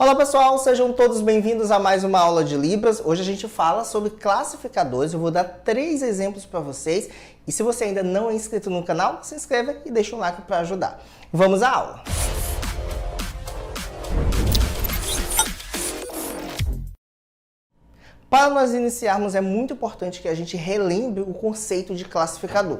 Olá pessoal, sejam todos bem-vindos a mais uma aula de Libras. Hoje a gente fala sobre classificadores, eu vou dar 3 exemplos para vocês. E se você ainda não é inscrito no canal, se inscreva e deixa um like para ajudar. Vamos à aula! Para nós iniciarmos, é muito importante que a gente relembre o conceito de classificador.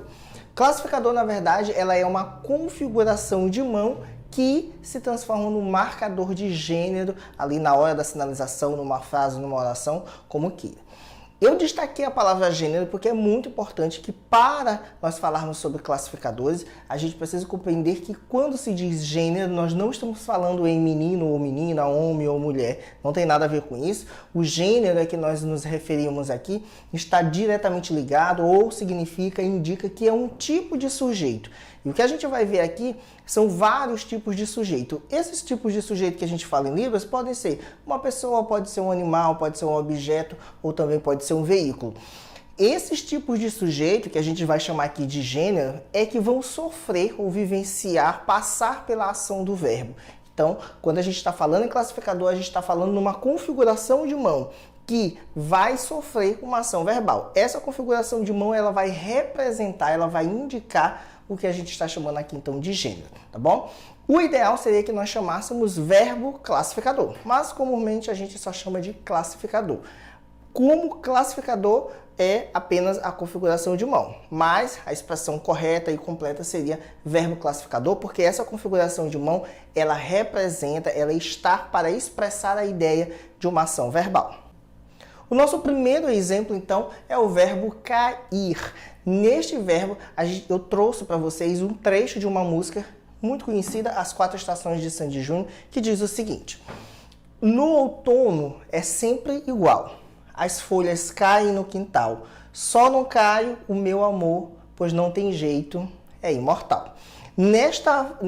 Classificador, na verdade, ela é uma configuração de mão que se transforma num marcador de gênero ali na hora da sinalização, numa frase, numa oração, como queira. Eu destaquei a palavra gênero porque é muito importante que para nós falarmos sobre classificadores, a gente precisa compreender que quando se diz gênero, nós não estamos falando em menino ou menina, homem ou mulher, não tem nada a ver com isso. O gênero é que nós nos referimos aqui, está diretamente ligado ou significa, indica que é um tipo de sujeito. E o que a gente vai ver aqui são vários tipos de sujeito. Esses tipos de sujeito que a gente fala em Libras podem ser uma pessoa, pode ser um animal, pode ser um objeto ou também pode ser um veículo. Esses tipos de sujeito, que a gente vai chamar aqui de gênero, é que vão sofrer ou vivenciar, passar pela ação do verbo. Então, quando a gente está falando em classificador, a gente está falando numa configuração de mão que vai sofrer uma ação verbal. Essa configuração de mão ela vai representar, ela vai indicar o que a gente está chamando aqui então de gênero, tá bom? O ideal seria que nós chamássemos verbo classificador, mas comumente a gente só chama de classificador. Como classificador é apenas a configuração de mão, mas a expressão correta e completa seria verbo classificador, porque essa configuração de mão, ela representa, ela está para expressar a ideia de uma ação verbal. O nosso primeiro exemplo, então, é o verbo cair. Neste verbo, eu trouxe para vocês um trecho de uma música muito conhecida, As 4 Estações de Sandy Júnior, que diz o seguinte: no outono é sempre igual, as folhas caem no quintal, só não cai o meu amor, pois não tem jeito, é imortal. Nesta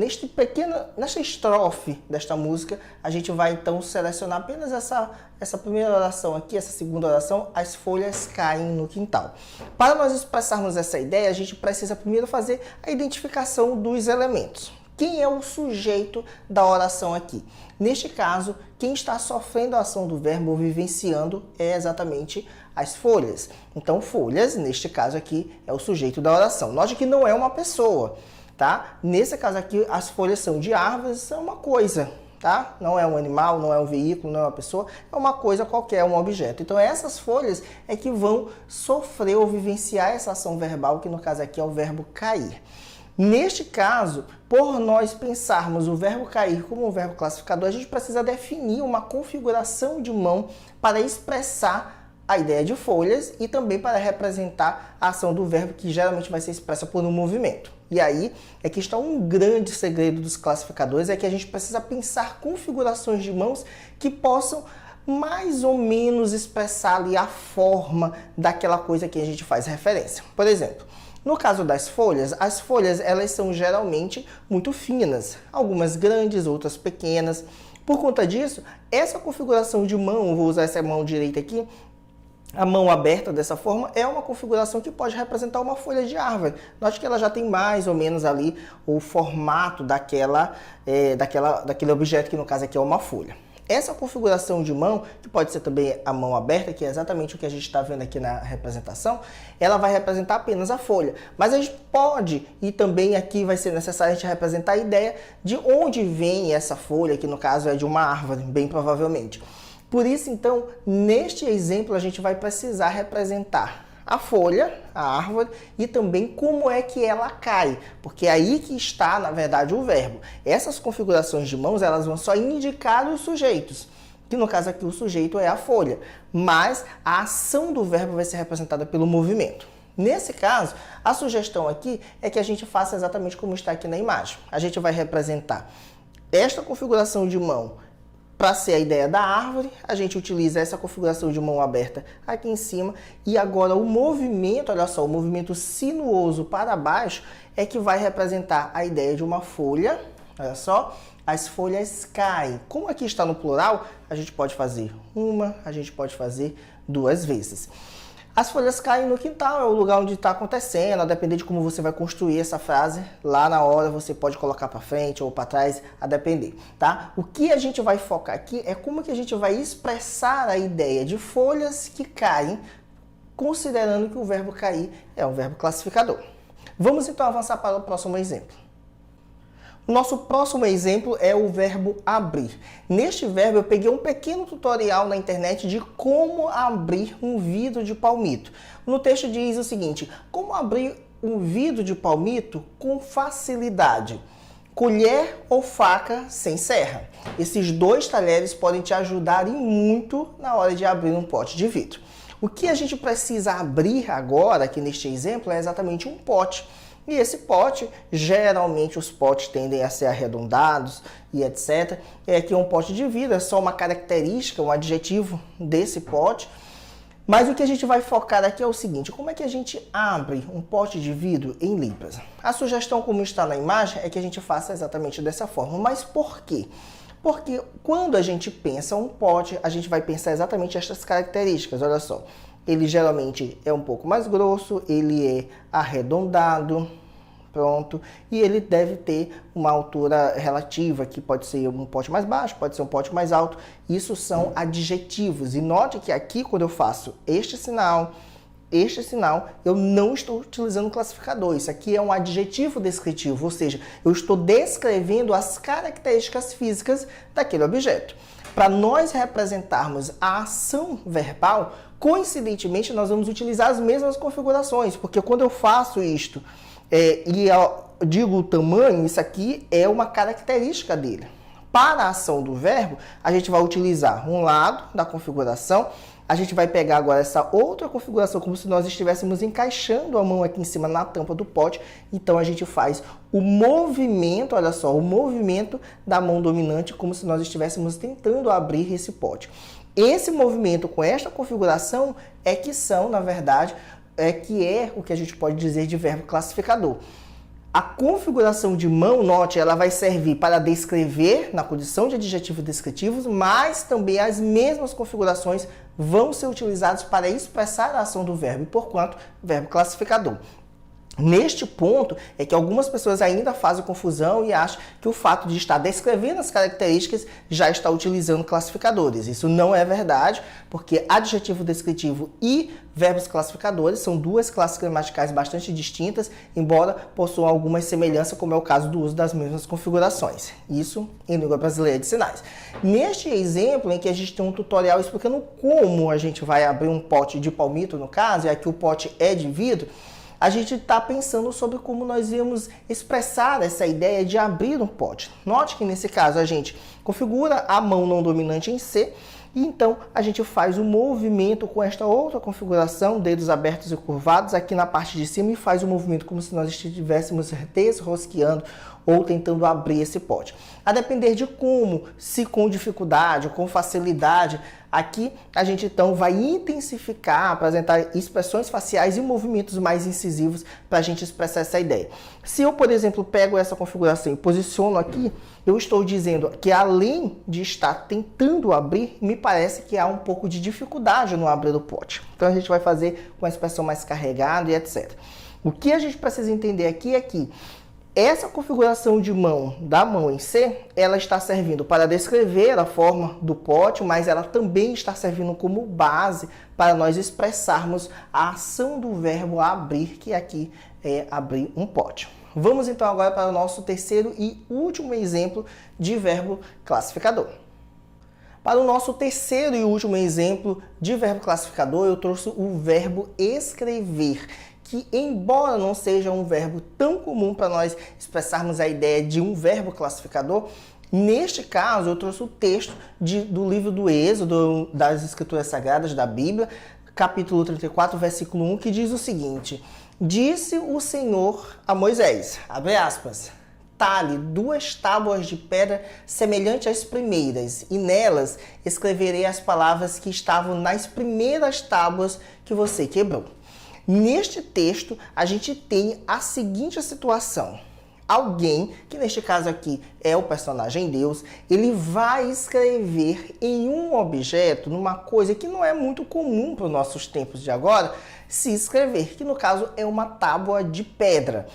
estrofe desta música, a gente vai então selecionar apenas essa primeira oração aqui, essa segunda oração, as folhas caem no quintal. Para nós expressarmos essa ideia, a gente precisa primeiro fazer a identificação dos elementos. Quem é o sujeito da oração aqui? Neste caso, quem está sofrendo a ação do verbo ou vivenciando é exatamente as folhas. Então, folhas, neste caso aqui, é o sujeito da oração. Note que não é uma pessoa. Tá? Nesse caso aqui, as folhas são de árvores, são uma coisa, tá? Não é um animal, não é um veículo, não é uma pessoa, é uma coisa qualquer, um objeto. Então essas folhas é que vão sofrer ou vivenciar essa ação verbal, que no caso aqui é o verbo cair. Neste caso, por nós pensarmos o verbo cair como um verbo classificador, a gente precisa definir uma configuração de mão para expressar a ideia de folhas e também para representar a ação do verbo, que geralmente vai ser expressa por um movimento. E aí é que está um grande segredo dos classificadores, é que a gente precisa pensar configurações de mãos que possam mais ou menos expressar ali a forma daquela coisa que a gente faz referência. Por exemplo, no caso das folhas, as folhas elas são geralmente muito finas, algumas grandes, outras pequenas. Por conta disso, essa configuração de mão, vou usar essa mão direita aqui, a mão aberta dessa forma é uma configuração que pode representar uma folha de árvore. Note que ela já tem mais ou menos ali o formato daquele objeto, que no caso aqui é uma folha. Essa configuração de mão, que pode ser também a mão aberta, que é exatamente o que a gente está vendo aqui na representação, ela vai representar apenas a folha. Mas a gente pode, e também aqui vai ser necessário a gente representar a ideia de onde vem essa folha, que no caso é de uma árvore, bem provavelmente. Por isso, então, neste exemplo, a gente vai precisar representar a folha, a árvore, e também como é que ela cai, porque é aí que está, na verdade, o verbo. Essas configurações de mãos, elas vão só indicar os sujeitos, que no caso aqui o sujeito é a folha, mas a ação do verbo vai ser representada pelo movimento. Nesse caso, a sugestão aqui é que a gente faça exatamente como está aqui na imagem. A gente vai representar esta configuração de mão. Para ser a ideia da árvore, a gente utiliza essa configuração de mão aberta aqui em cima. E agora o movimento, olha só, o movimento sinuoso para baixo é que vai representar a ideia de uma folha. Olha só, as folhas caem. Como aqui está no plural, a gente pode fazer uma, a gente pode fazer 2 vezes. As folhas caem no quintal, é o lugar onde está acontecendo, a depender de como você vai construir essa frase, lá na hora você pode colocar para frente ou para trás, a depender, tá? O que a gente vai focar aqui é como que a gente vai expressar a ideia de folhas que caem, considerando que o verbo cair é um verbo classificador. Vamos então avançar para o próximo exemplo. O nosso próximo exemplo é o verbo abrir. Neste verbo eu peguei um pequeno tutorial na internet de como abrir um vidro de palmito. No texto diz o seguinte: como abrir um vidro de palmito com facilidade. Colher ou faca sem serra. Esses dois talheres podem te ajudar e muito na hora de abrir um pote de vidro. O que a gente precisa abrir agora, aqui neste exemplo, é exatamente um pote. E esse pote, geralmente os potes tendem a ser arredondados e etc. É que um pote de vidro é só uma característica, um adjetivo desse pote. Mas o que a gente vai focar aqui é o seguinte: como é que a gente abre um pote de vidro em Libras? A sugestão, como está na imagem, é que a gente faça exatamente dessa forma. Mas por quê? Porque quando a gente pensa um pote, a gente vai pensar exatamente estas características. Olha só. Ele geralmente é um pouco mais grosso, ele é arredondado, pronto, e ele deve ter uma altura relativa, que pode ser um pote mais baixo, pode ser um pote mais alto. Isso são adjetivos. E note que aqui, quando eu faço este sinal, eu não estou utilizando classificador. Isso aqui é um adjetivo descritivo, ou seja, eu estou descrevendo as características físicas daquele objeto. Para nós representarmos a ação verbal, coincidentemente, nós vamos utilizar as mesmas configurações, porque quando eu faço isto e eu digo o tamanho, isso aqui é uma característica dele. Para a ação do verbo, a gente vai utilizar um lado da configuração, a gente vai pegar agora essa outra configuração, como se nós estivéssemos encaixando a mão aqui em cima na tampa do pote. Então, a gente faz o movimento, olha só, o movimento da mão dominante, como se nós estivéssemos tentando abrir esse pote. Esse movimento com esta configuração é que são, na verdade, que é o que a gente pode dizer de verbo classificador. A configuração de mão, note, ela vai servir para descrever na condição de adjetivos descritivos, mas também as mesmas configurações vão ser utilizadas para expressar a ação do verbo, e porquanto, verbo classificador. Neste ponto é que algumas pessoas ainda fazem confusão e acham que o fato de estar descrevendo as características já está utilizando classificadores. Isso não é verdade, porque adjetivo descritivo e verbos classificadores são duas classes gramaticais bastante distintas, embora possuam algumas semelhanças, como é o caso do uso das mesmas configurações. Isso em língua brasileira de sinais. Neste exemplo, em que a gente tem um tutorial explicando como a gente vai abrir um pote de palmito, no caso, e aqui o pote é de vidro, a gente está pensando sobre como nós íamos expressar essa ideia de abrir um pote. Note que nesse caso a gente configura a mão não dominante em C, e então a gente faz o movimento com esta outra configuração, dedos abertos e curvados aqui na parte de cima, e faz o movimento como se nós estivéssemos desrosqueando ou tentando abrir esse pote. A depender de como, se com dificuldade ou com facilidade, aqui a gente então vai intensificar, apresentar expressões faciais e movimentos mais incisivos para a gente expressar essa ideia. Se eu, por exemplo, pego essa configuração e posiciono aqui, eu estou dizendo que além de estar tentando abrir, me parece que há um pouco de dificuldade no abrir do pote. Então a gente vai fazer com a expressão mais carregada e etc. O que a gente precisa entender aqui é que essa configuração de mão, da mão em C, ela está servindo para descrever a forma do pote, mas ela também está servindo como base para nós expressarmos a ação do verbo abrir, que aqui é abrir um pote. Vamos então agora para o nosso terceiro e último exemplo de verbo classificador. Para o nosso terceiro e último exemplo de verbo classificador, eu trouxe o verbo escrever, que embora não seja um verbo tão comum para nós expressarmos a ideia de um verbo classificador, neste caso eu trouxe o texto do livro do Êxodo, das Escrituras Sagradas da Bíblia, capítulo 34, versículo 1, que diz o seguinte: disse o Senhor a Moisés, abre aspas, talhe 2 tábuas de pedra semelhante às primeiras, e nelas escreverei as palavras que estavam nas primeiras tábuas que você quebrou. Neste texto, a gente tem a seguinte situação. alguém, que neste caso aqui é o personagem Deus, ele vai escrever em um objeto, numa coisa que não é muito comum para os nossos tempos de agora, se escrever, que no caso é uma tábua de pedra.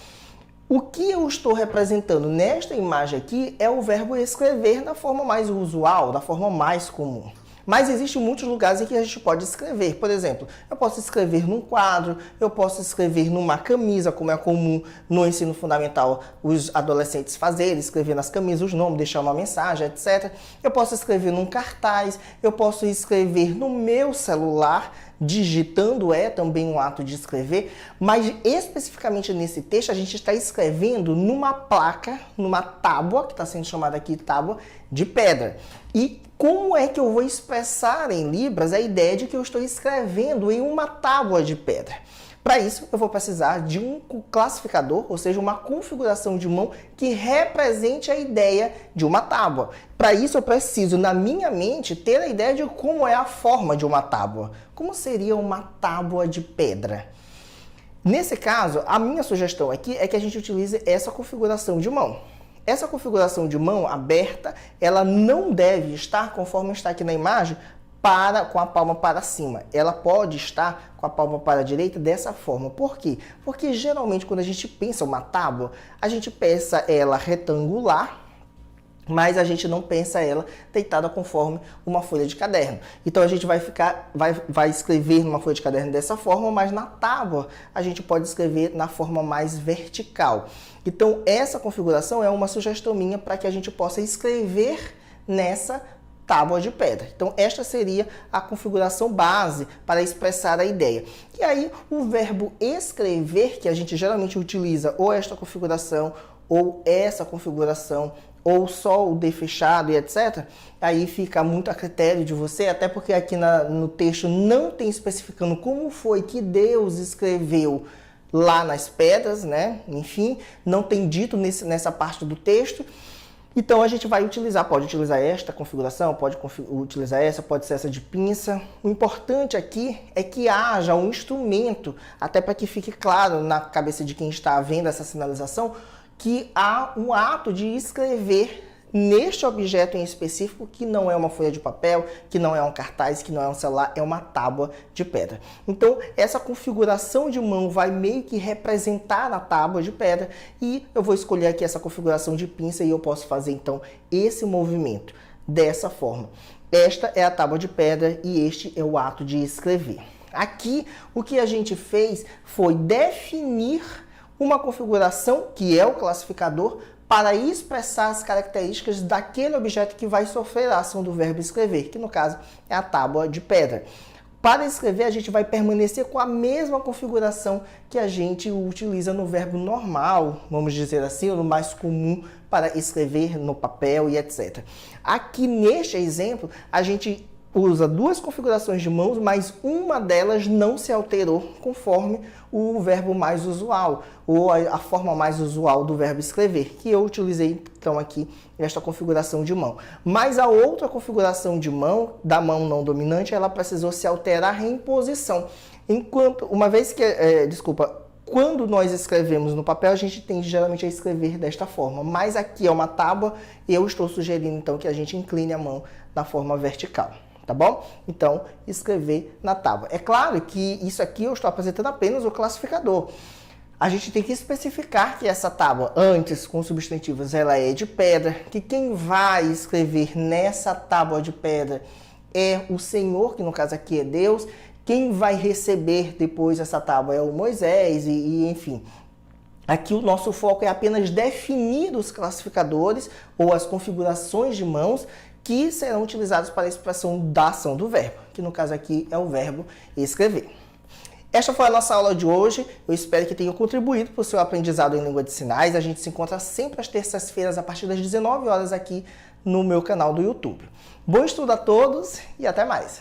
O que eu estou representando nesta imagem aqui é o verbo escrever da forma mais usual, da forma mais comum. Mas existem muitos lugares em que a gente pode escrever. Por exemplo, eu posso escrever num quadro, eu posso escrever numa camisa, como é comum no ensino fundamental os adolescentes fazerem, escrever nas camisas os nomes, deixar uma mensagem, etc. Eu posso escrever num cartaz, eu posso escrever no meu celular, digitando é também um ato de escrever, mas especificamente nesse texto a gente está escrevendo numa placa, numa tábua, que está sendo chamada aqui tábua de pedra. E como é que eu vou expressar em Libras a ideia de que eu estou escrevendo em uma tábua de pedra? Para isso, eu vou precisar de um classificador, ou seja, uma configuração de mão que represente a ideia de uma tábua. Para isso, eu preciso, na minha mente, ter a ideia de como é a forma de uma tábua. Como seria uma tábua de pedra? Nesse caso, a minha sugestão aqui é que a gente utilize essa configuração de mão. Essa configuração de mão aberta, ela não deve estar, conforme está aqui na imagem, com a palma para cima. Ela pode estar com a palma para a direita dessa forma. Por quê? Porque geralmente quando a gente pensa uma tábua, a gente pensa ela retangular, mas a gente não pensa ela deitada conforme uma folha de caderno. Então a gente vai escrever numa folha de caderno dessa forma, mas na tábua a gente pode escrever na forma mais vertical. Então essa configuração é uma sugestão minha para que a gente possa escrever nessa tábua de pedra. Então esta seria a configuração base para expressar a ideia. E aí o verbo escrever, que a gente geralmente utiliza ou esta configuração ou essa configuração, ou só o D fechado e etc., aí fica muito a critério de você, até porque aqui no texto não tem especificando como foi que Deus escreveu lá nas pedras, né? Enfim, não tem dito nessa parte do texto. Então a gente vai utilizar, pode utilizar esta configuração, pode utilizar essa, pode ser essa de pinça. O importante aqui é que haja um instrumento, até para que fique claro na cabeça de quem está vendo essa sinalização, que há um ato de escrever neste objeto em específico, que não é uma folha de papel, que não é um cartaz, que não é um celular, é uma tábua de pedra. Então, essa configuração de mão vai meio que representar a tábua de pedra, e eu vou escolher aqui essa configuração de pinça e eu posso fazer, então, esse movimento dessa forma. Esta é a tábua de pedra e este é o ato de escrever. Aqui, o que a gente fez foi definir uma configuração, que é o classificador, para expressar as características daquele objeto que vai sofrer a ação do verbo escrever, que no caso é a tábua de pedra. Para escrever, a gente vai permanecer com a mesma configuração que a gente utiliza no verbo normal, vamos dizer assim, ou no mais comum para escrever no papel e etc. Aqui neste exemplo, a gente usa duas configurações de mãos, mas uma delas não se alterou conforme o verbo mais usual, ou a forma mais usual do verbo escrever, que eu utilizei então aqui nesta configuração de mão. Mas a outra configuração de mão, da mão não dominante, ela precisou se alterar em posição. Quando nós escrevemos no papel, a gente tende geralmente a escrever desta forma, mas aqui é uma tábua e eu estou sugerindo então que a gente incline a mão na forma vertical. Tá bom? Então, escrever na tábua. É claro que isso aqui eu estou apresentando apenas o classificador. A gente tem que especificar que essa tábua, antes com substantivos, ela é de pedra, que quem vai escrever nessa tábua de pedra é o Senhor, que no caso aqui é Deus. Quem vai receber depois essa tábua é o Moisés enfim. Aqui o nosso foco é apenas definir os classificadores ou as configurações de mãos que serão utilizados para a expressão da ação do verbo, que no caso aqui é o verbo escrever. Esta foi a nossa aula de hoje, eu espero que tenha contribuído para o seu aprendizado em língua de sinais. A gente se encontra sempre às terças-feiras, a partir das 19 horas aqui no meu canal do YouTube. Bom estudo a todos e até mais!